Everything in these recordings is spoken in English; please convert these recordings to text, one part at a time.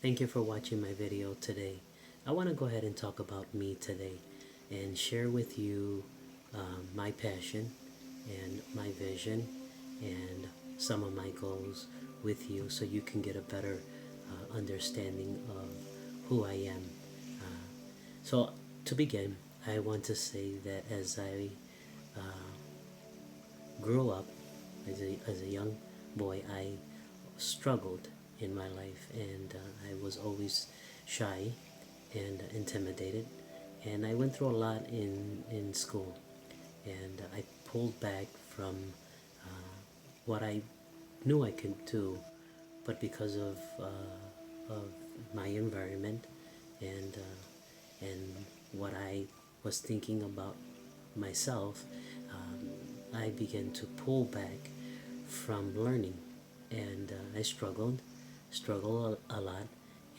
Thank you for watching my video today. I want to go ahead and talk about me today and share with you my passion and my vision and some of my goals with you so you can get a better understanding of who I am. Uh, so, to begin, I want to say that as I grew up as a young boy, I struggled in my life, and I was always shy and intimidated, and I went through a lot in school, and I pulled back from what I knew I could do, but because of my environment and what I was thinking about myself, I began to pull back from learning, and I struggled a lot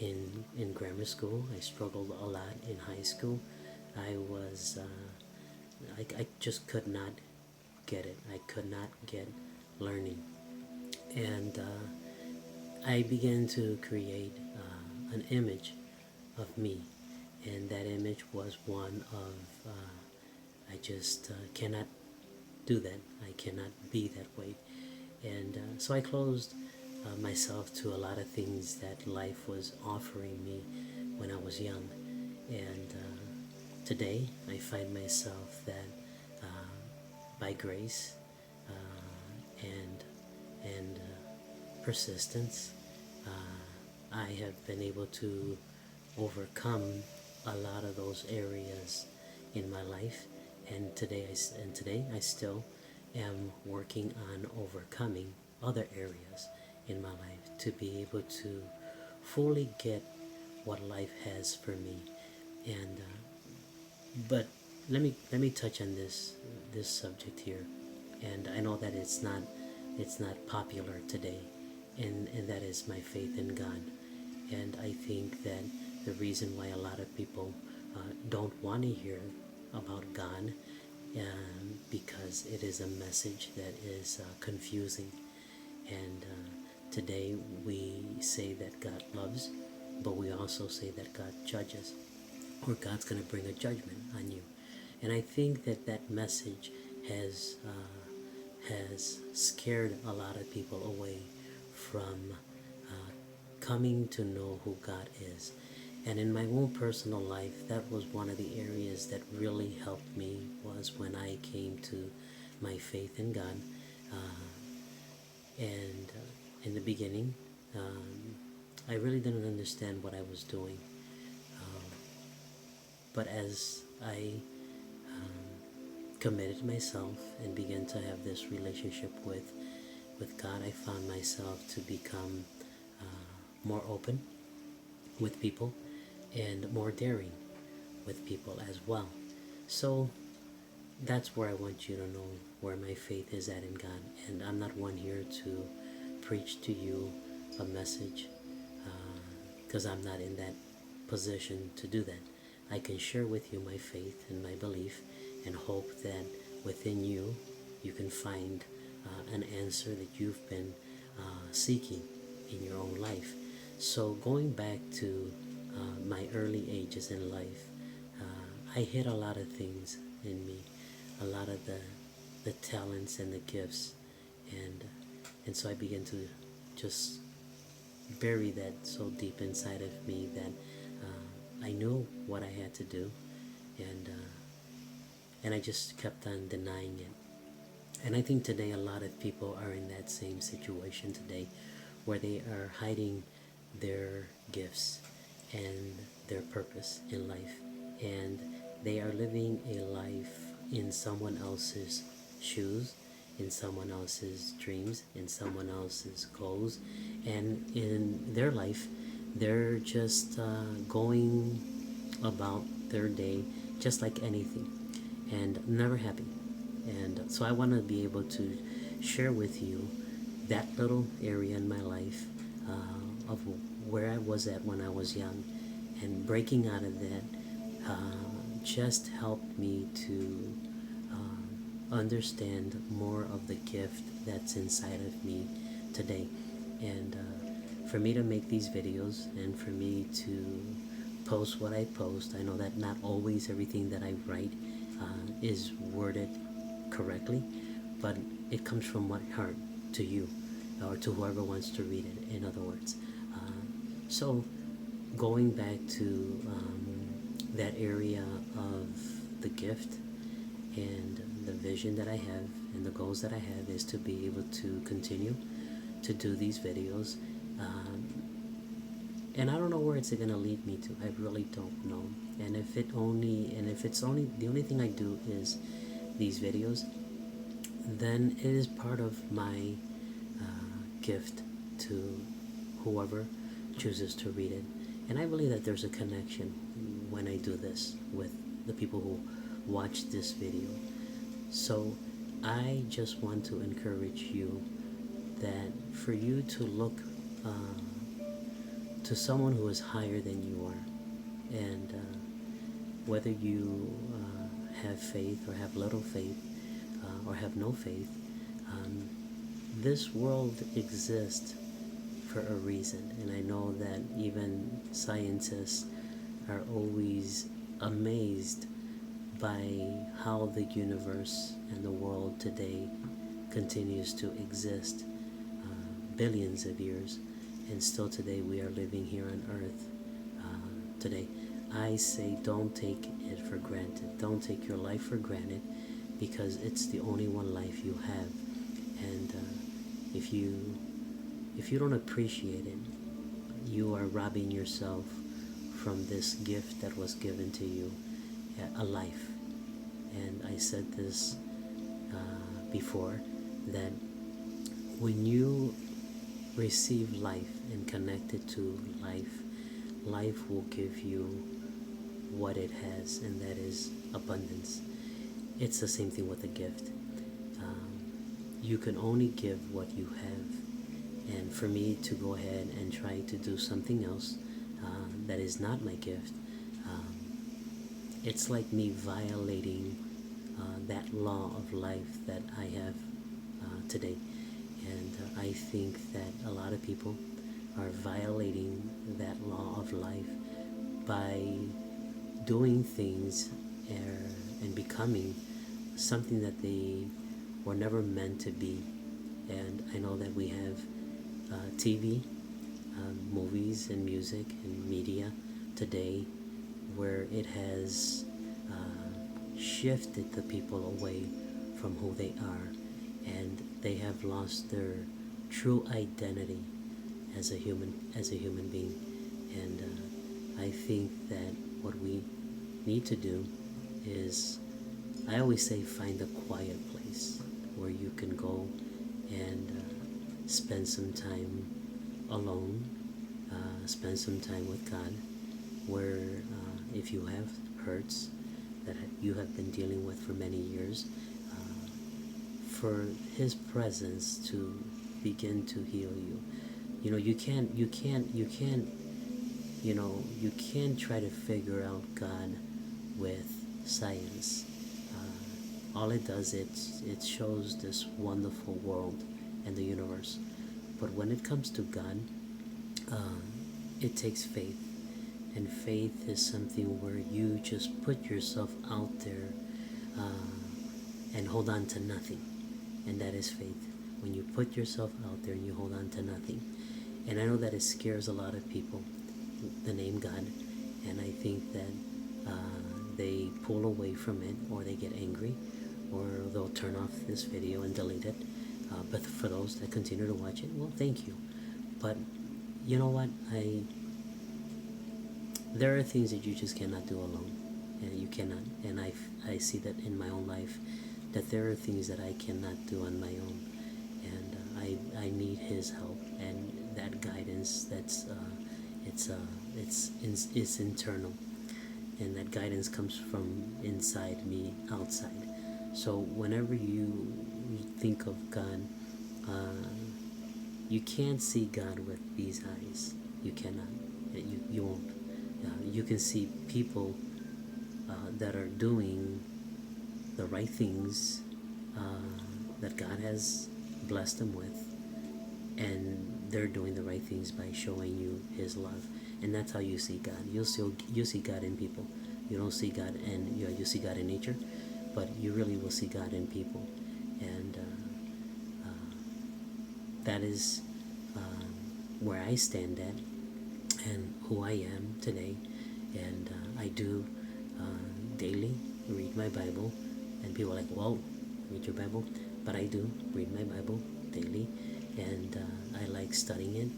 in grammar school. I struggled a lot in high school. I was I just could not get it. I could not get learning, and I began to create an image of me, and that image was one of I just cannot do that. I cannot be that way, and so I closed myself to a lot of things that life was offering me when I was young, and today I find myself that by grace and persistence, I have been able to overcome a lot of those areas in my life, and today I still am working on overcoming other areas in my life to be able to fully get what life has for me. And but let me touch on this subject here, and I know that it's not popular today, and that is my faith in God. And I think that the reason why a lot of people don't want to hear about God, because it is a message that is confusing. And today we say that God loves, but we also say that God judges, or God's going to bring a judgment on you. And I think that that message has scared a lot of people away from coming to know who God is. And in my own personal life, that was one of the areas that really helped me, was when I came to my faith in God. And in the beginning, I really didn't understand what I was doing. But as I committed myself and began to have this relationship with God, I found myself to become more open with people and more daring with people as well. So that's where I want you to know where my faith is at in God. And I'm not one here to preach to you a message, because I'm not in that position to do that. I can share with you my faith and my belief, and hope that within you you can find an answer that you've been seeking in your own life. So going back to my early ages in life, I hid a lot of things in me, a lot of the talents and the gifts, and so I began to just bury that so deep inside of me that I knew what I had to do, and I just kept on denying it. And I think today a lot of people are in that same situation today, where they are hiding their gifts and their purpose in life, and they are living a life in someone else's shoes, in someone else's dreams, in someone else's goals, and in their life they're just going about their day just like anything, and never happy. And so I want to be able to share with you that little area in my life, of where I was at when I was young, and breaking out of that just helped me to understand more of the gift that's inside of me today. And for me to make these videos and for me to post what I post, I know that not always everything that I write is worded correctly, but it comes from my heart to you or to whoever wants to read it, in other words. So going back to that area of the gift and the vision that I have and the goals that I have is to be able to continue to do these videos. And I don't know where it's gonna lead me to. I really don't know. And if it's only the only thing I do is these videos, then it is part of my gift to whoever chooses to read it. And I believe that there's a connection when I do this with the people who watch this video. So I just want to encourage you that for you to look to someone who is higher than you are, and whether you have faith or have little faith or have no faith, this world exists for a reason. And I know that even scientists are always amazed by how the universe and the world today continues to exist billions of years, and still today we are living here on earth today. I say don't take it for granted. Don't take your life for granted, because it's the only one life you have. And if you don't appreciate it, you are robbing yourself from this gift that was given to you, a life. And I said this before, that when you receive life and connect it to life, life will give you what it has, and that is abundance. It's the same thing with a gift. You can only give what you have. And for me to go ahead and try to do something else that is not my gift, it's like me violating that law of life that I have today. And I think that a lot of people are violating that law of life by doing things and becoming something that they were never meant to be. And I know that we have TV, movies and music and media today where it has shifted the people away from who they are, and they have lost their true identity as a human being. And I think that what we need to do is, I always say, find a quiet place where you can go and spend some time alone, spend some time with God, where if you have hurts that you have been dealing with for many years, for His presence to begin to heal you. You can't try to figure out God with science. All it does, it shows this wonderful world and the universe. But when it comes to God, it takes faith. And faith is something where you just put yourself out there and hold on to nothing. And that is faith. When you put yourself out there and you hold on to nothing. And I know that it scares a lot of people, the name God. And I think that they pull away from it, or they get angry, or they'll turn off this video and delete it. But for those that continue to watch it, well, thank you. But you know what? There are things that you just cannot do alone, and you cannot. And I see that in my own life, that there are things that I cannot do on my own, and I need His help and that guidance. That's it's internal, and that guidance comes from inside me, outside. So whenever you think of God, you can't see God with these eyes. You cannot. You won't. You can see people that are doing the right things that God has blessed them with, and they're doing the right things by showing you His love, and that's how you see God. You see God in people. You don't see God, and you see God in nature, but you really will see God in people, and that is where I stand at, and who I am today. And I do daily read my Bible, and people are like, "Whoa, read your Bible?" But I do read my Bible daily, and I like studying it.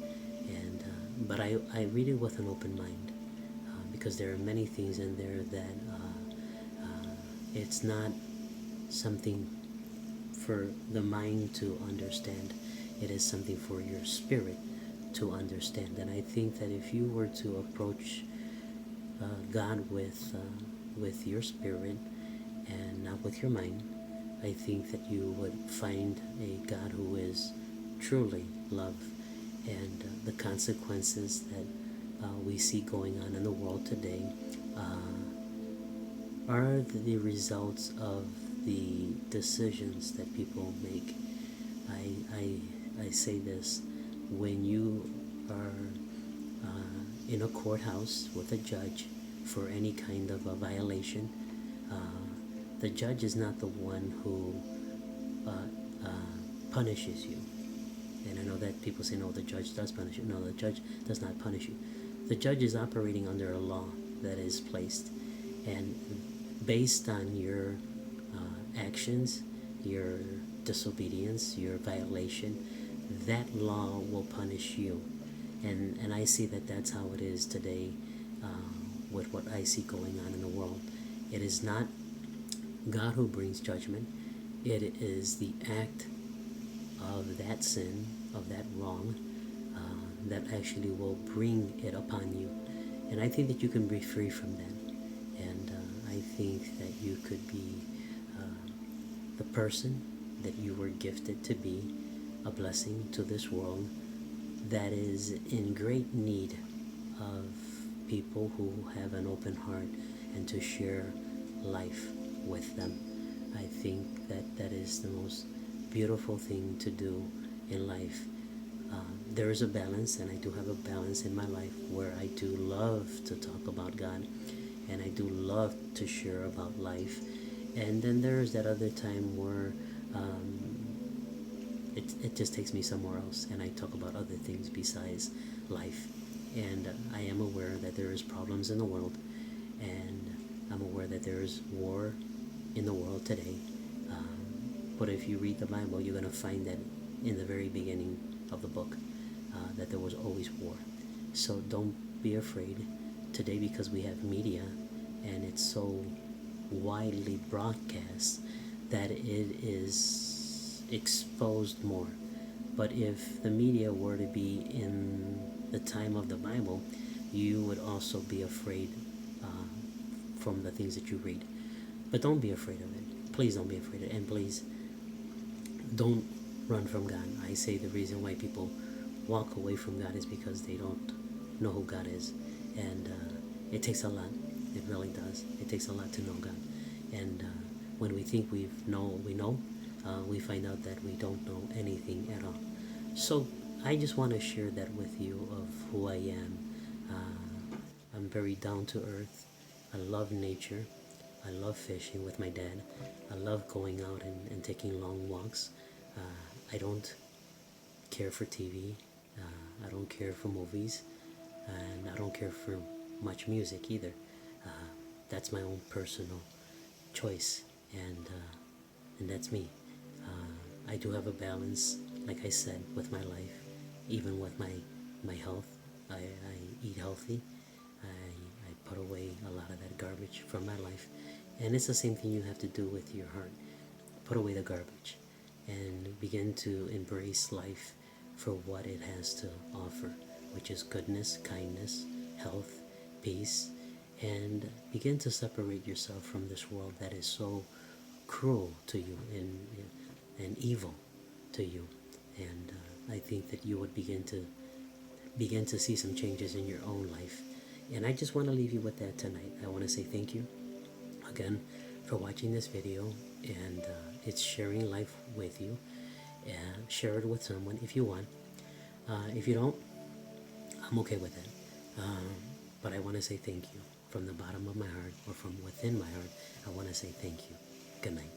And but I read it with an open mind, because there are many things in there that it's not something for the mind to understand. It is something for your spirit to understand. And I think that if you were to approach God with your spirit and not with your mind, I think that you would find a God who is truly love. And the consequences that we see going on in the world today are the results of the decisions that people make. I say this: when you are in a courthouse with a judge for any kind of a violation, the judge is not the one who punishes you. And I know that people say, no, the judge does punish you. No, the judge does not punish you. The judge is operating under a law that is placed, and based on your actions, your disobedience, your violation, that law will punish you. And I see that that's how it is today with what I see going on in the world. It is not God who brings judgment. It is the act of that sin, of that wrong, that actually will bring it upon you. And I think that you can be free from that. And I think that you could be the person that you were gifted to be, a blessing to this world that is in great need of people who have an open heart and to share life with them. I think that that is the most beautiful thing to do in life. There is a balance, and I do have a balance in my life where I do love to talk about God, and I do love to share about life. And then there's that other time where it just takes me somewhere else, and I talk about other things besides life. And I am aware that there is problems in the world, and I'm aware that there is war in the world today. But if you read the Bible, you're going to find that in the very beginning of the book, that there was always war. So don't be afraid today, because we have media, and it's so widely broadcast that it is exposed more. But if the media were to be in the time of the Bible, you would also be afraid from the things that you read. But don't be afraid of it. Please don't be afraid of it. And please don't run from God. I say the reason why people walk away from God is because they don't know who God is. And it takes a lot. It really does. It takes a lot to know God. And when we think we know, we find out that we don't know anything at all. So I just want to share that with you of who I am. I'm very down to earth. I love nature. I love fishing with my dad. I love going out and taking long walks. I don't care for TV. I don't care for movies. And I don't care for much music either. That's my own personal choice. And that's me. I do have a balance, like I said, with my life, even with my health. I eat healthy. I put away a lot of that garbage from my life. And it's the same thing you have to do with your heart. Put away the garbage and begin to embrace life for what it has to offer, which is goodness, kindness, health, peace, and begin to separate yourself from this world that is so cruel to you and evil to you. And I think that you would begin to see some changes in your own life. And I just want to leave you with that tonight. I want to say thank you again for watching this video, and it's sharing life with you. Share it with someone if you want. If you don't, I'm okay with it. But I want to say thank you from the bottom of my heart, or from within my heart. I want to say thank you. Good night.